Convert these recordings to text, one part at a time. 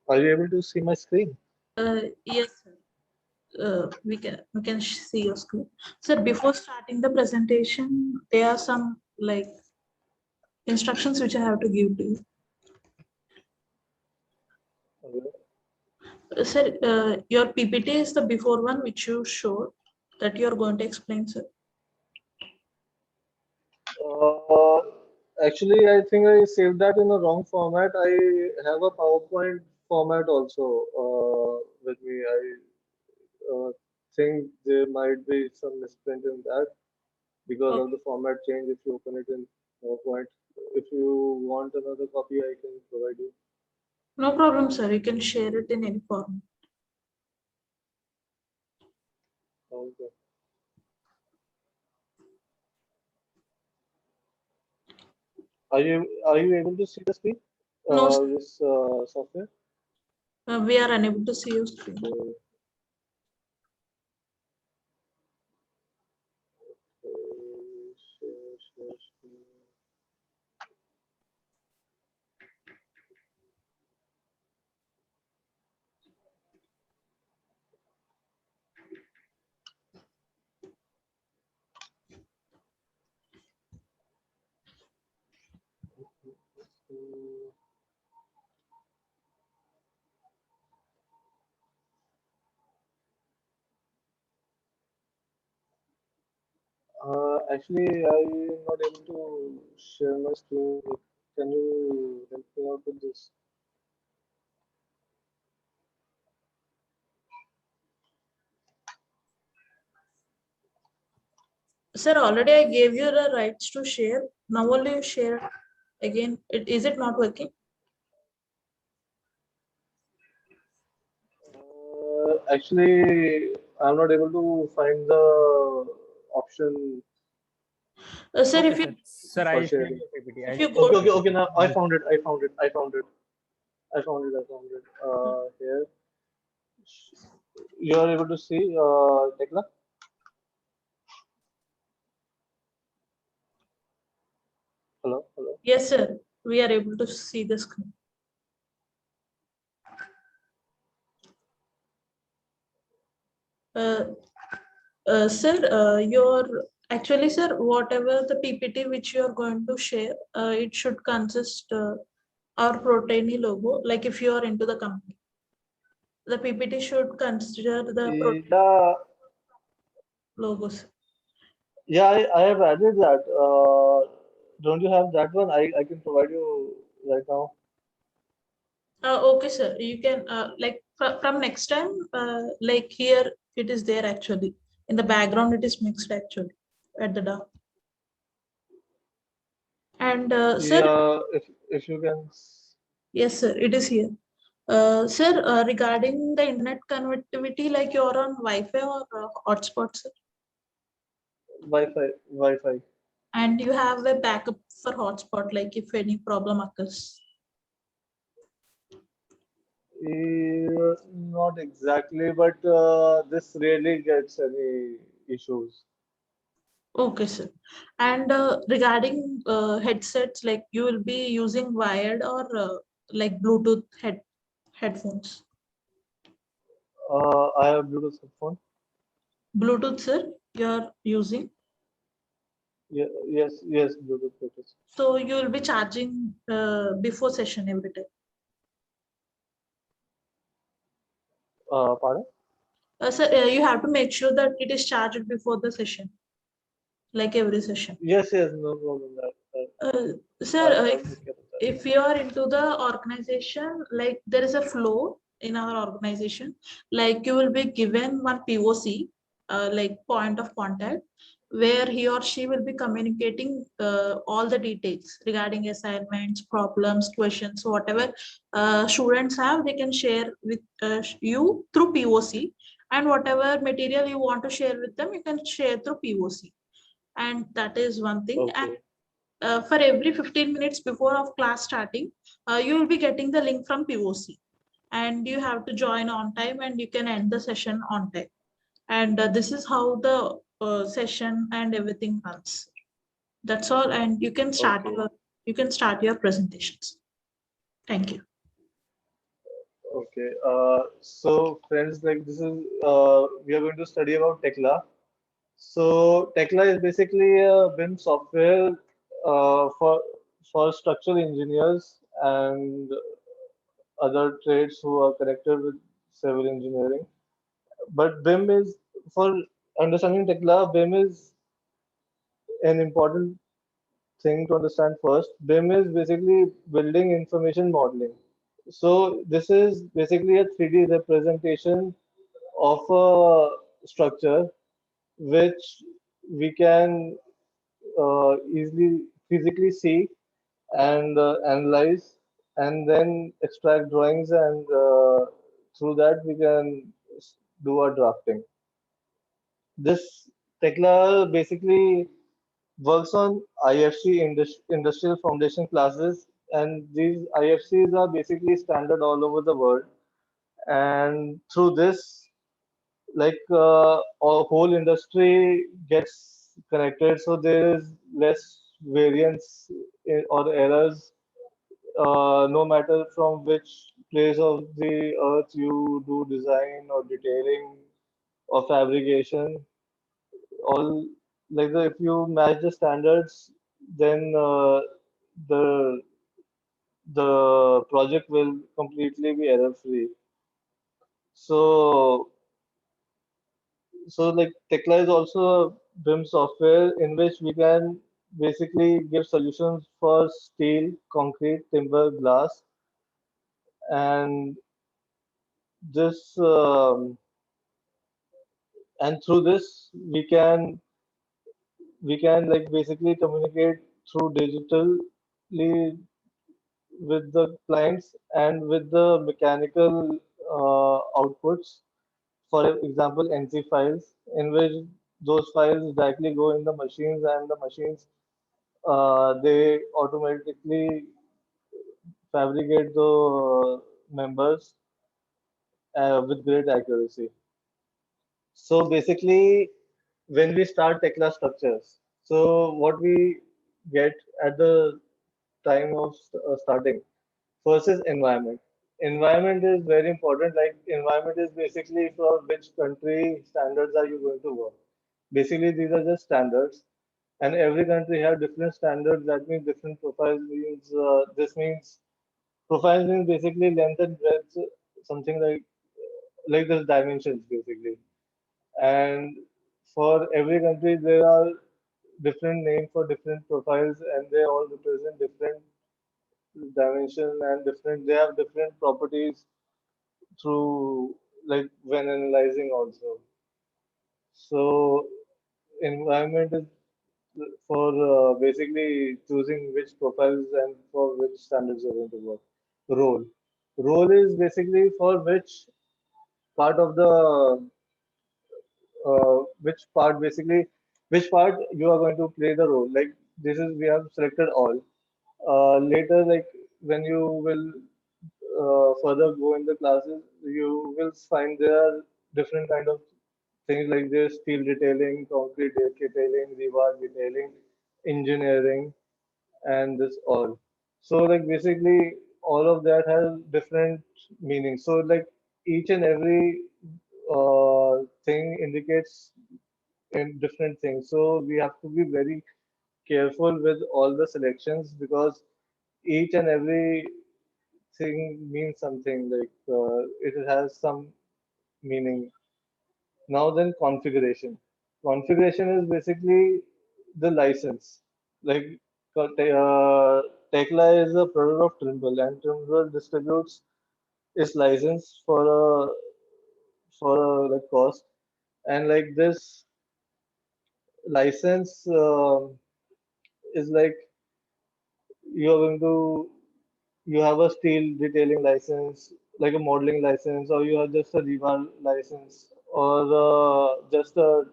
Are you able to see my screen? Yes, sir. We can see your screen. Sir, before starting the presentation, there are some like instructions which I have to give to you. Sir, your PPT is the before one which you showed that you are going to explain, sir. Actually, I think I saved that in the wrong format. I have a PowerPoint format also with me. I think there might be some misprint in that because of the format change. If you open it in PowerPoint, if you want another copy, I can provide you. No problem, sir. You can share it in any form. Okay. Are you able to see the screen? No, sir. This software. We are unable to see your screen. Actually, I'm not able to share my screen. Can you help me out with this? Sir, already I gave you the rights to share. Now only you share again. Is it not working? Actually, I'm not able to find the option Sir, Okay, if you sir, for I'll share sharing. your PPT. if you Okay, go okay, okay. Now I found it. I found it. I found it. I found it. I found it. Here. You are able to see, Tekla? Hello, hello. yes, sir. We are able to see the screen. Sir, actually, sir, whatever the PPT which you are going to share, it should consist our Protrainy logo. Like if you are into the company, the PPT should consider the Protrainy Yeah, logos. yeah. I have added that. Don't you have that one? I can provide you right now. Okay, sir. You can like from next time, like here it is there actually. In the background, it is mixed actually at the down. And sir, Yeah, if you can. yes, sir, it is here. Sir, regarding the internet connectivity, like you're on Wi-Fi or hotspot, sir, Wi-Fi. and you have a backup for hotspot, like if any problem occurs. Not exactly, but this rarely gets any issues. Okay, sir. And regarding headsets, like you will be using wired or like Bluetooth headphones. I have Bluetooth headphone. Bluetooth, sir, you're using. Yeah, yes, Bluetooth. So you will be charging before session every time. Pardon? So you have to make sure that it is charged before the session, like every session. Yes, yes, no problem. Uh, Sir, I'll take care of that. if you are into the organization, like there is a flow in our organization, like you will be given one POC, like point of contact, where he or she will be communicating all the details regarding assignments, problems, questions, whatever students have, they can share with you through POC, and whatever material you want to share with them, you can share through POC. And that is one thing. And Okay, for every 15 minutes before of class starting, you will be getting the link from POC, and you have to join on time and you can end the session on time. And this is how the session and everything runs. That's all. And okay, you can start your presentations. Thank you. okay. So friends, like this is we are going to study about Tekla. So Tekla is basically a BIM software for structural engineers and other trades who are connected with civil engineering. But BIM is for understanding Tekla. BIM is an important thing to understand first. BIM is basically building information modeling. So this is basically a 3D representation of a structure which we can easily physically see and analyze and then extract drawings and through that we can do our drafting. This Tekla basically works on IFC industrial foundation classes, and these IFCs are basically standard all over the world. And through this, like our whole industry gets connected, so there is less variance or errors, no matter from which place of the earth you do design or detailing or fabrication. All like if you match the standards, then the project will completely be error free. So like Tekla is also a BIM software in which we can basically give solutions for steel, concrete, timber, glass, and this and through this we can like basically communicate through digitally with the clients and with the mechanical outputs. For example, NC files, in which those files directly go in the machines, and the machines they automatically fabricate the members with great accuracy. So basically, when we start Tekla structures, so what we get at the time of starting first is environment. Environment is very important. Like environment is basically for which country standards are you going to work. Basically, these are just standards, and every country have different standards. That means different profiles. Means this means profiles means basically length and breadth, something like this dimensions basically. And for every country, there are different names for different profiles, and they all represent different dimension and different. They have different properties through like when analyzing also. So environment is for basically choosing which profiles and for which standards you're going to work. Role. Role is basically for part of the which part basically which part you are going to play the role. Like this is we have selected all. Later, like when you will further go in the classes, you will find there are different kind of things like this: steel detailing, concrete detailing, rebar detailing, engineering, and this all. So like basically all of that has different meanings. So like each and every thing indicates in different things. So we have to be very careful with all the selections because each and every thing means something. Like it has some meaning. Now then configuration. Configuration is basically the license. Like Tekla is a product of Trimble, and Trimble distributes its license for a like cost. And like this license is like you're going to you have a steel detailing license, like a modeling license, or you have just a rebar license, or just a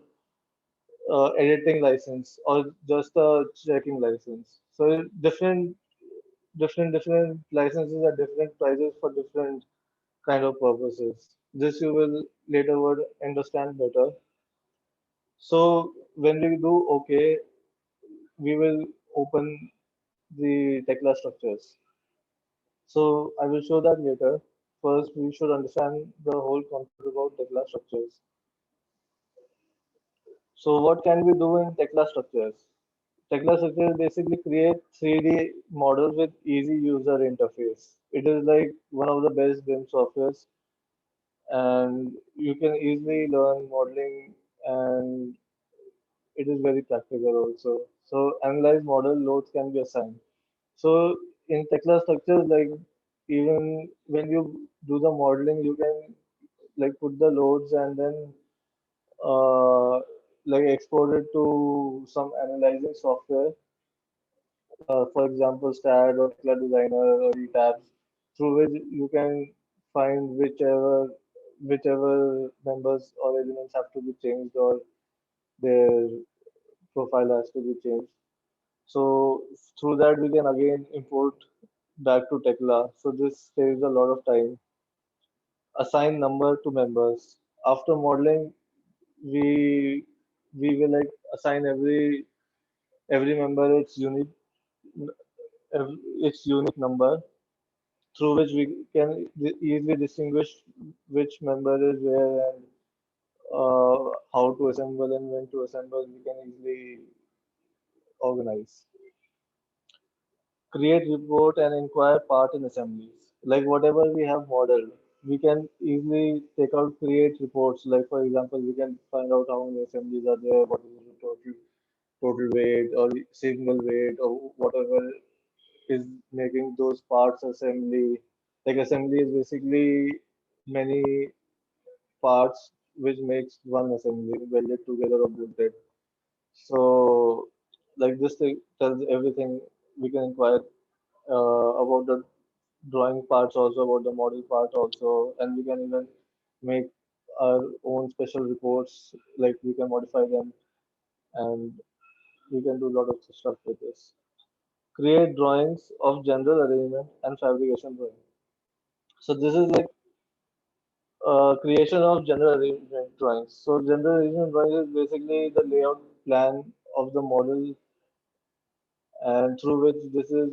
editing license, or just a checking license. So different licenses are different prices for different kind of purposes. This you will later would understand better. So when we do okay, we will open the Tekla structures. So I will show that later. First, we should understand the whole concept about Tekla structures. So what can we do in Tekla structures? Tekla structures basically create 3D models with easy user interface. It is like one of the best BIM softwares, and you can easily learn modeling, and it is very practical also. So analyze model loads can be assigned. So in Tekla structures, like even when you do the modeling, you can like put the loads and then uh, like export it to some analyzing software, for example, STAD or Tekla Designer or eTabs, through which you can find whichever members or elements have to be changed or their profile has to be changed. So through that we can again import back to Tekla. So this saves a lot of time. Assign number to members. After modeling, we we will like assign every member its unique number, through which we can easily distinguish which member is where, and how to assemble and when to assemble. We can easily organize, create report and inquire part in assemblies. Like whatever we have modeled, we can easily take out create reports. Like for example, we can find out how many assemblies are there, what is the total weight or single weight or whatever is making those parts assembly. Like assembly is basically many parts which makes one assembly welded together or bolted. So like this thing tells everything. We can inquire about the drawing parts also, about the model part also, and we can even make our own special reports. Like we can modify them, and we can do a lot of stuff with this. Create drawings of general arrangement and fabrication drawing. So this is like creation of general arrangement drawings. So general arrangement drawing is basically the layout plan of the model, and through which this is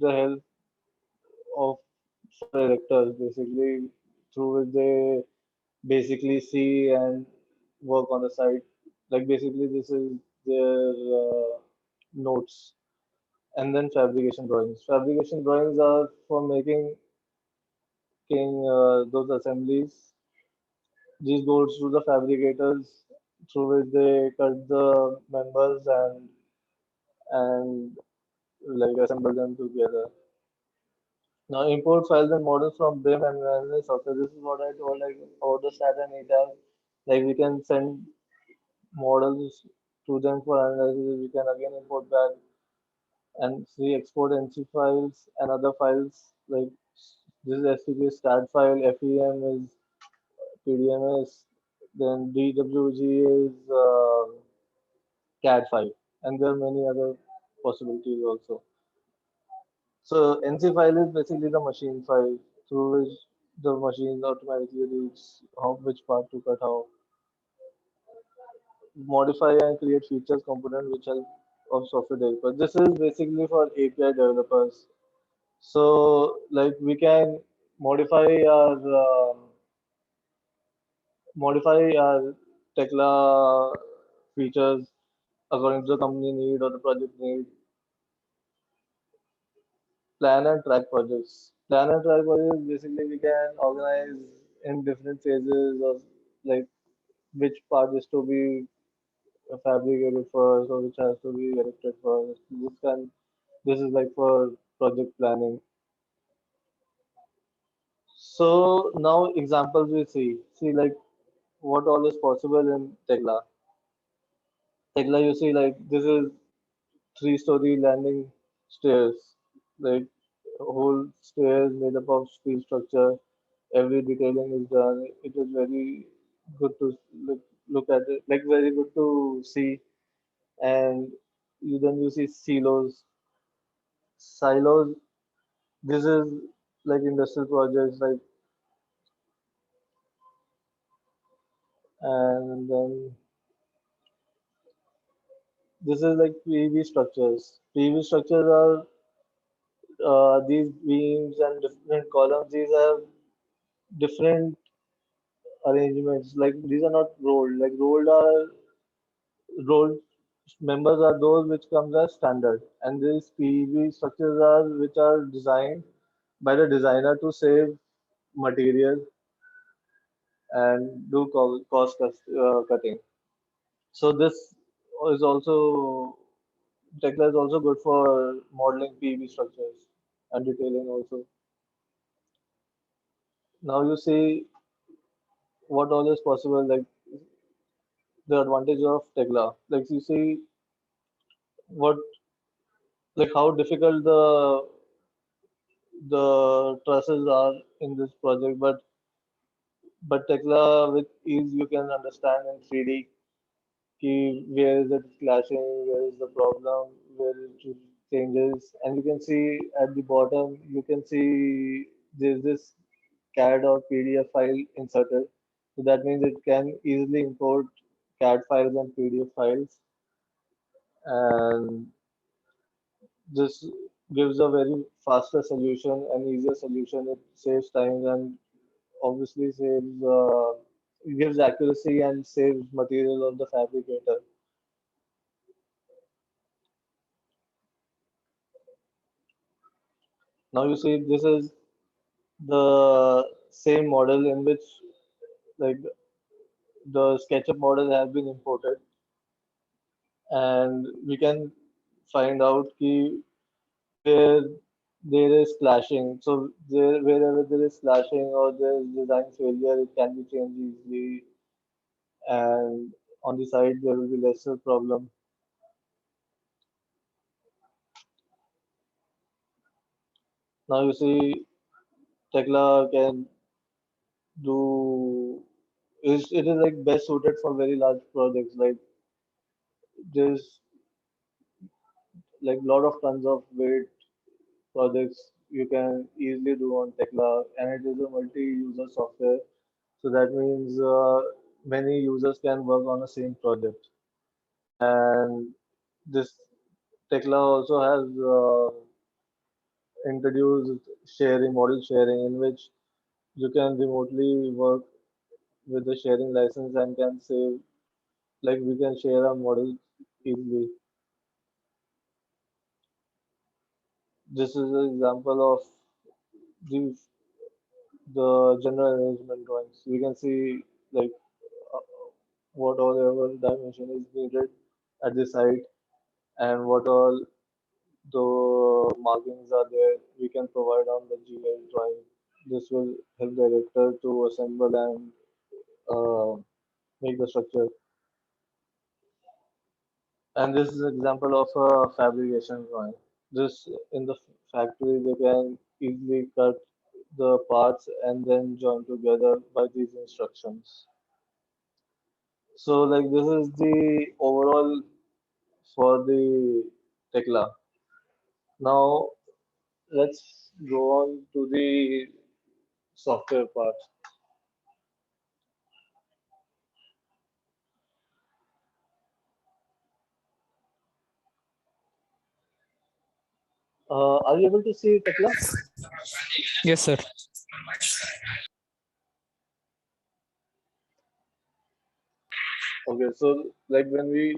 the help of for erectors basically, through which they basically see and work on the site. Like basically this is their notes. And then fabrication drawings. Fabrication drawings are for making those assemblies. These goes to the fabricators, through which they cut the members and like assemble them together. Now import files and models from BIM and analysis software. This is what I told like about the STAT and ETAB. Like we can send models to them for analysis. We can again import back and see export NC files and other files. Like this is STP stat file, FEM is PDMS, then DWG is CAD file, and there are many other possibilities also. So NC file is basically the machine file, through which the machine automatically reads how which part to cut, how modify and create features component which help of software developers. This is basically for API developers. So like we can modify our modify our Tekla features according to the company need or the project need. Plan and track projects. Plan and track projects basically we can organize in different phases of like which part is to be fabricated first or which has to be erected first. This is like for project planning. So now examples we see like what all is possible in Tekla. Tekla, you see like this is three-story landing stairs, like whole stairs made up of steel structure. Every detailing is done. It is very good to look at it, like very good to see. And you see silos, silos. This is like industrial projects, like and then this is like PV structures. PV structures are these beams and different columns. These have different arrangements. Like these are not rolled. Like rolled members are those which comes as standard, and these PV structures are which are designed by the designer to save material and do cutting. So this is also Tekla is also good for modeling PV structures and detailing also. Now you see what all is possible, like the advantage of Tekla. Like you see what like how difficult the trusses are in this project, but Tekla with ease you can understand in 3D where is it clashing, where is the problem, where it changes, and you can see at the bottom, you can see there's this CAD or PDF file inserted. So that means it can easily import CAD files and PDF files, and this gives a very faster solution and easier solution. It saves time and obviously gives accuracy and saves material of the fabricator. Now you see this is the same model in which like the SketchUp model has been imported, and we can find out where there is clashing. So wherever there is clashing or there is design failure, it can be changed easily, and on the side there will be lesser problem. Now you see Tekla can do it is like best suited for very large projects. Like there's like lot of tons of weight projects you can easily do on Tekla, and it is a multi-user software. So that means many users can work on the same project. And this Tekla also has introduced model sharing, in which you can remotely work with the sharing license and can save, like we can share our models easily. This is an example of the, the general arrangement drawings. We can see like uh, what all our dimension is needed at the site and what all the markings are there. We can provide on the GL drawing. This will help the director to assemble and make the structure. And this is an example of a fabrication drawing. This in the factory they can easily cut the parts and then join together by these instructions. So like this is the overall for the Tekla. Now let's go on to the software part. Are you able to see Tekla? Yes, sir. Okay, so like when we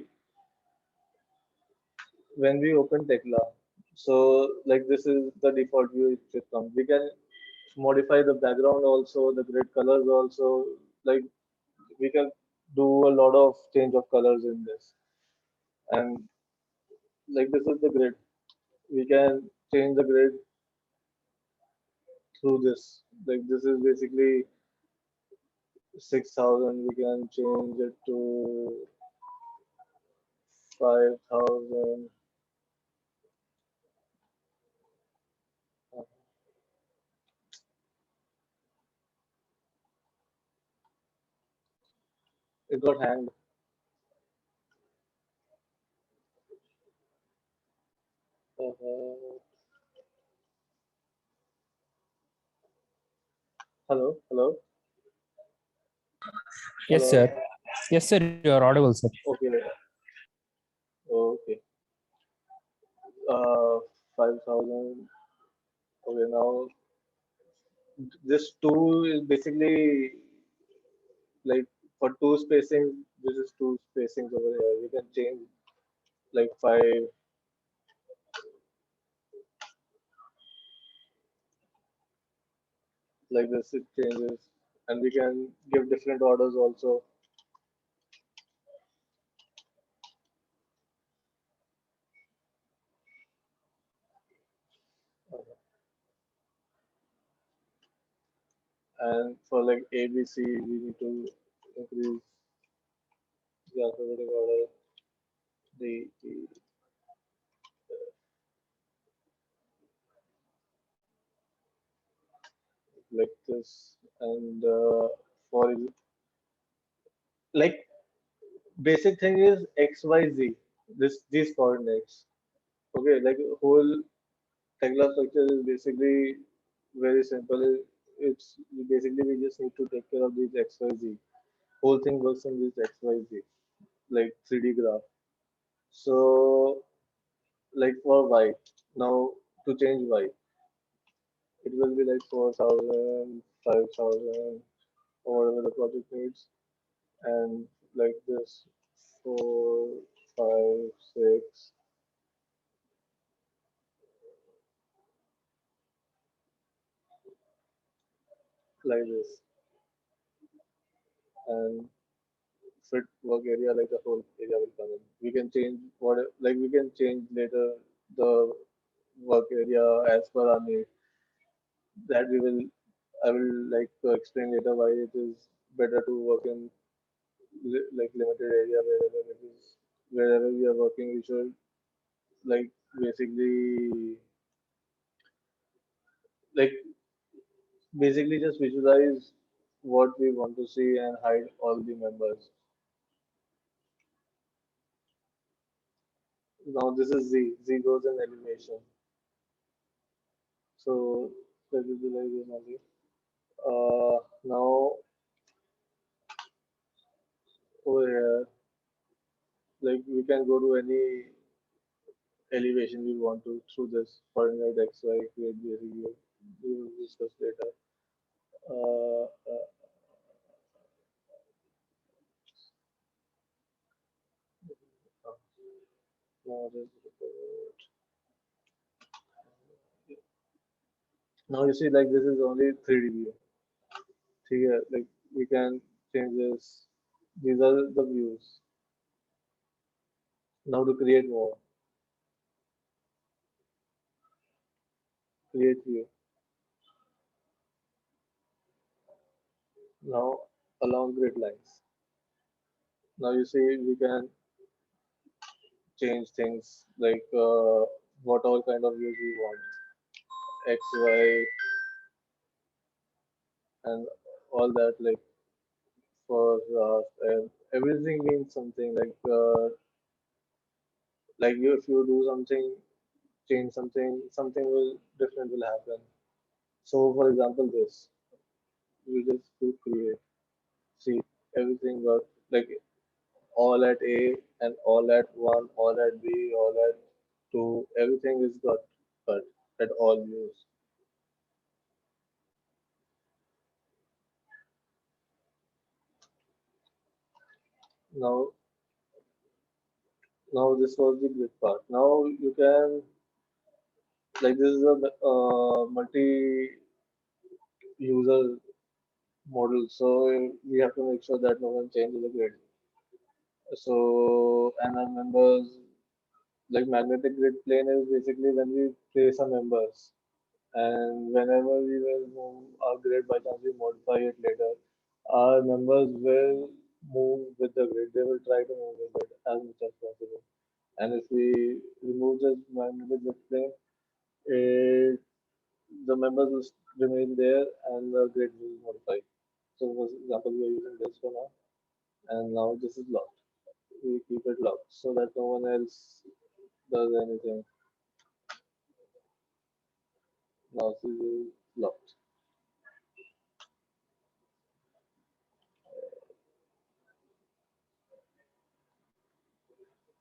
open Tekla, so like this is the default view it should come. We can modify the background also, the grid colors also. Like we can do a lot of change of colors in this. And like this is the grid. We can change the grid through this. Like this is basically 6,000. We can change it to 5,000. It got hanged. Uh, hello, hello, Yes, hello. sir. Yes, sir. You are audible, sir. Okay, okay. Uh, 5,000. Okay, now this two is basically like for two spacing. This is two spacings over here. We can change like five, like this. It changes, and we can give different orders also. And for like ABC, we need to increase the alphabetic order. The like this, and for like basic thing is XYZ. These coordinates. Okay, like whole Tekla structure is basically very simple. It's basically we just need to take care of these XYZ. Whole thing works in this XYZ, like 3D graph. So like for Y, now to change Y, it will be like 4,000, 5,000, or whatever the project needs, and like this 4, 5, 6, like this, and fit work area like the whole area will come in. We can change what like we can change later the work area as per our need. That we will I will like to explain later why it is better to work in like limited area wherever we are working we should like basically like basically just visualize what we want to see and hide all the members. Now this is Z. Z goes in animation. So that will be like this only. Now over here, like we can go to any elevation we want to through this coordinate X, Y, create basically. We will discuss later. Uh, uh, now, now you see like this is only 3D view. Here, like we can change this. These are the views. Now to create more, create view. Now along grid lines. Now you see we can change things like what all kind of views we want, X, Y, and all that. Like for and everything means something. Like you, if you do something, change something, something will different will happen. So for example, this we just do create. See everything got like all at A and all at one, all at B, all at two. Everything is got cut at all views. Now, now this was the grid part. Now you can like this is a multi-user model. So we have to make sure that no one changes the grid. So and our members, like magnetic grid plane is basically when we place our members, and whenever we will move our grid, by chance we modify it later, our members will move with the grid. They will try to move with it as much as possible. And if we remove this magnetic grid plane, it, the members will remain there and the grid will modify. So for example, we are using this for now, and now this is locked. We keep it locked so that no one else does anything. Now this is locked.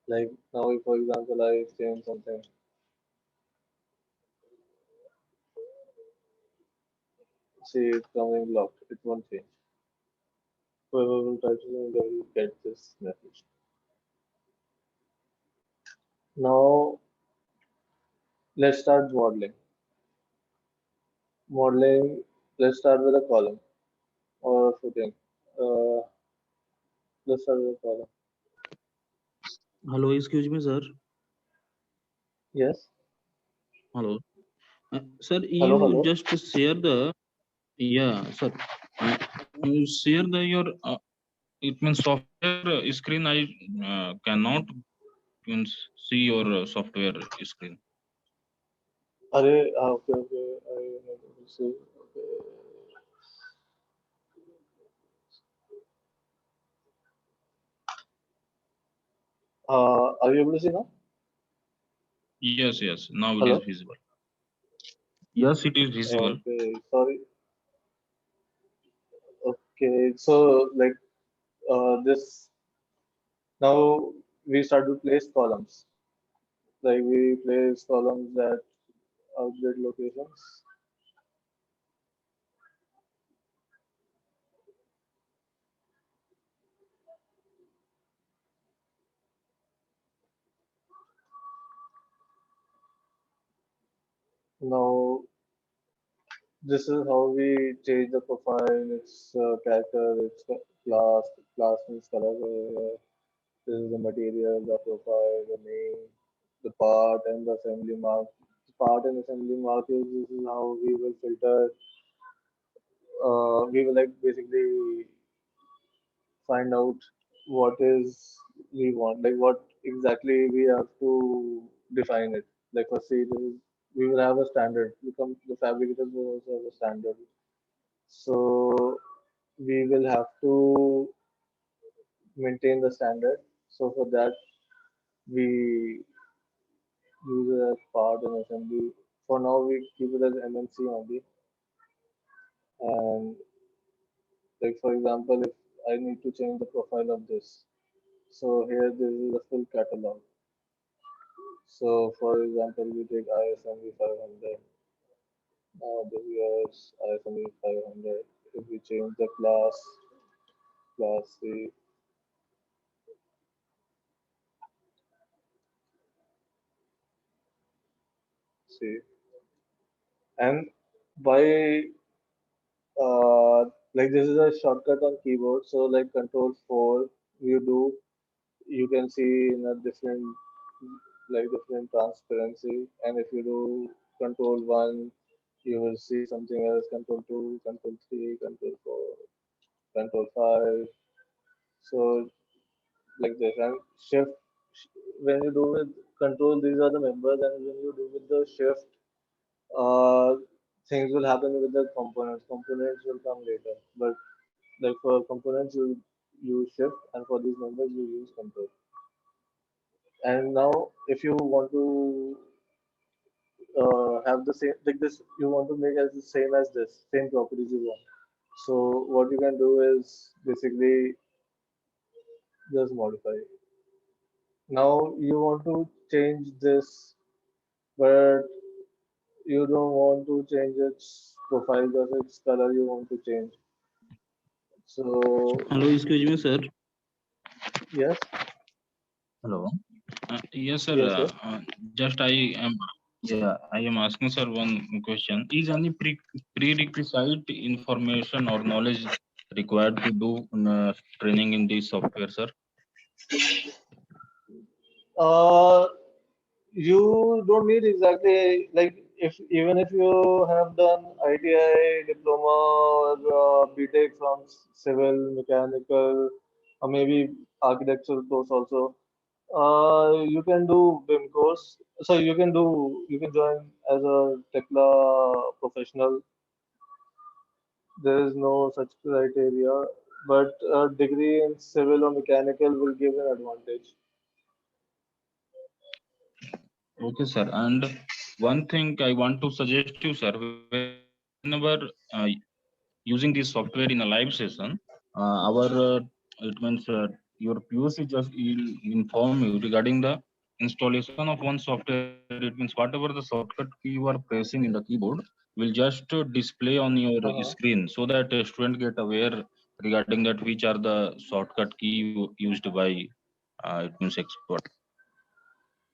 Like now, if for example I change something, see it's coming locked, it won't change. Whoever will try to change, they will get this message. Now let's start modeling. Modeling. Let's start with a column or a footing. Uh, let's start with a column. Hello, excuse me, sir. Yes. Hello. Sir, Hello. you Hello. just share the, yeah, sir. Uh, you share the your, it means software screen. I cannot means see your software screen. Okay. Okay. I am able to see. Okay. Are you able to see now? Yes, yes. Now it is Hello. visible. Yes, it is visible. Okay. Sorry. Okay. So like this now we start to place columns. Like we place columns at outlet locations. Now this is how we change the profile, its character, its class. Class means color. This is the material, the profile, the name, the part, and the assembly mark. The part and assembly mark is this is how we will filter. We will like basically find out what is we want, like what exactly we have to define it. Like for see, this is, we will have a standard. The fabricators will also have a standard. So we will have to maintain the standard. So for that, we use it as part and assembly. For now, we keep it as MNC only. And like for example, if I need to change the profile of this, so here this is the full catalog. So for example, we take ISMB 500. This is ISMB 500. If we change the class C, and by uh, like this is a shortcut on keyboard. So like Control 4, you do you can see in a different different transparency, and if you do Control 1, you will see something else. Control 2, Control 3, Control 4, Control 5. So like this, and Shift when you do with Control, these are the members, and when you do with the Shift, uh, things will happen with the components. Components will come later, but like for components you use Shift, and for these members you use Control. And now if you want to have the same like this, you want to make as the same as this, same properties you want. So what you can do is basically just modify. Now you want to change this, but you don't want to change its profile, just its color you want to change. So Hello, excuse me, sir. yes, Hello. Yes, sir. yes, yes. Just I am. Yeah, I am asking sir one question. Is any prerequisite information or knowledge required to do training in this software, sir? Uh, you don't need exactly like if even if you have done ITI diploma or BTech from civil, mechanical, or maybe architectural course also. You can do BIM course. So you can join as a Tekla professional. There is no such criteria, but a degree in civil or mechanical will give an advantage. Okay, sir. And one thing I want to suggest you, sir, whenever using this software in a live session, our it means your POC just will inform you regarding the installation of one software. It means whatever the shortcut key you are pressing in the keyboard will just display on your Uh-huh. screen so that a student get aware regarding that which are the shortcut key used by it means expert.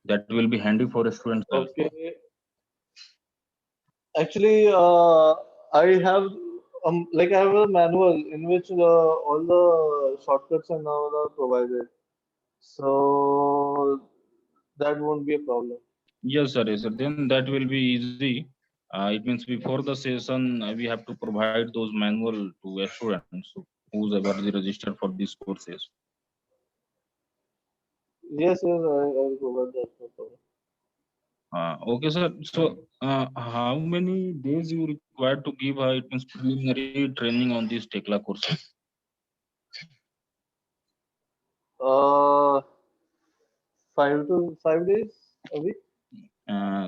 That will be handy for students also. Okay. Actually, I have I have a manual in which all the shortcuts and all are provided, so that won't be a problem. Yes, sir. Yes, sir. Then that will be easy. It means before the session, we have to provide those manual to a students who's ever registered for these courses. Yes, yes, I will provide that. No problem. Okay, sir. So, how many days you required to give it means preliminary training on these Tekla courses? Uh, 5 to 5 days a week. Uh,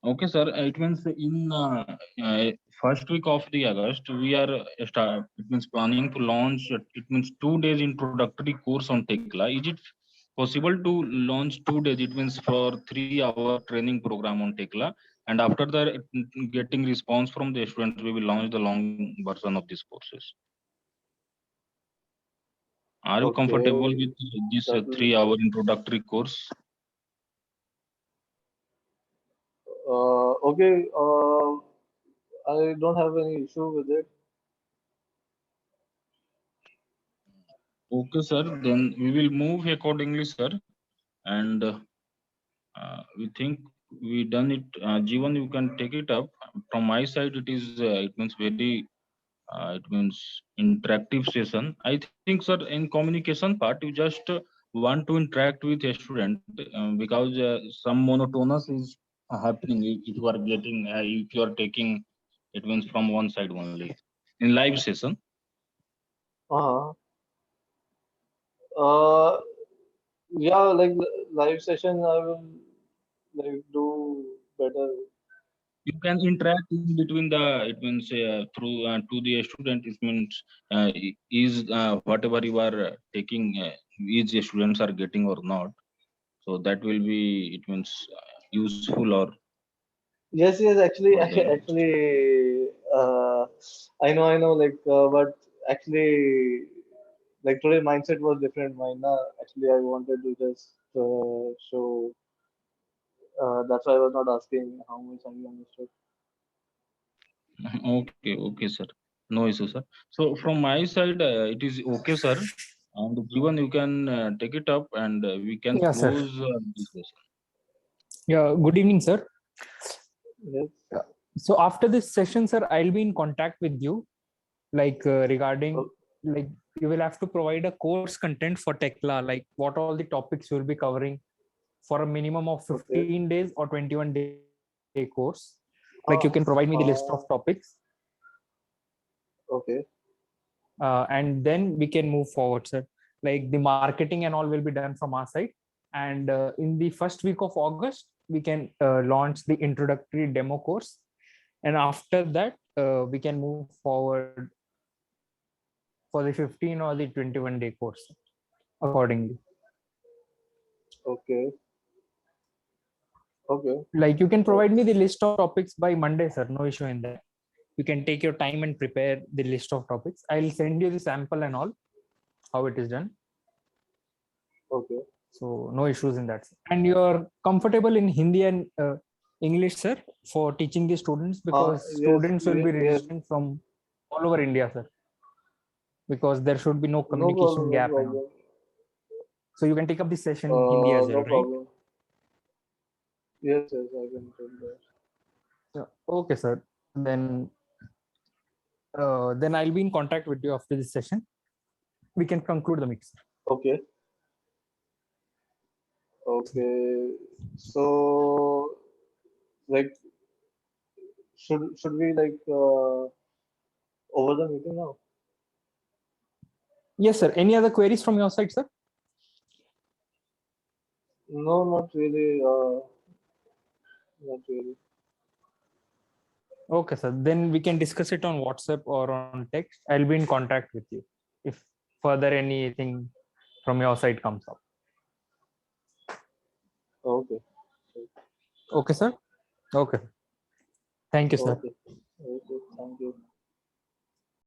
okay, sir. It means in first week of the August, we are start. It means planning to launch. It means 2 days introductory course on Tekla. Is it possible to launch 2 days? It means for 3 hour training program on Tekla, and after that, getting response from the students, we will launch the long version of these courses. Are you comfortable Okay, with this that will. 3 hour introductory course? Okay. I don't have any issue with it. Okay, sir. Then we will move accordingly, sir. And we think we done it. Jivan, you can take it up. From my side, it is. It means very. It means interactive session. I think, sir, in communication part, you just want to interact with a student because some monotonous is happening if you are getting if you are taking. It means from one side only in live session. Uh-huh. Uh, yeah, like live session, I will do better. You can interact in between the it means through to the student. It means is whatever you are taking is the students are getting or not, so that will be it means useful or Yes, yes, for actually, the I know, but actually, like today mindset was different. Mine, na. Actually, I wanted to just show. That's why I was not asking how much have you understood. okay, okay, sir, no issue, sir. So from my side it is okay, sir, and given you can take it up and we can Yeah, sir. close this session. Yeah, good evening, sir. Yes. Yeah. So after this session, sir, I'll be in contact with you, regarding, O- like, you will have to provide a course content for Tekla, like what all the topics you'll be covering for a minimum of Okay. 15 days or 21-day course. Like you can provide me the Uh, list of topics, okay. and then we can move forward, sir. Like the marketing and all will be done from our side. And in the first week of August, we can launch the introductory demo course. And after that, we can move forward for the 15 or the 21-day course accordingly. Okay. Okay. Like you can Uh, provide me the list of topics by Monday, sir. No issue in that. You can take your time and prepare the list of topics. I'll send you the sample and all, how it is done. okay. So no issues in that. And you're comfortable in Hindi and English, sir, for teaching the students, because Yes, students will be yes. registering from all over India, sir. Because there should be no No communication problem, no gap and all. problem. So you can take up the session in Hindi as No well, right? problem. Yes, yes, I can tell that. Yeah. Okay, sir. Then I'll be in contact with you after this session. We can conclude the meeting. Okay, okay. So, like, should we like over the meeting now? Yes, sir. Any other queries from your side, sir? No, not really. Not really. Okay, sir. Then we can discuss it on WhatsApp or on text. I'll be in contact with you if further anything from your side comes up. Okay, Okay, sir. Okay. Thank you, sir. okay, okay. Thank you.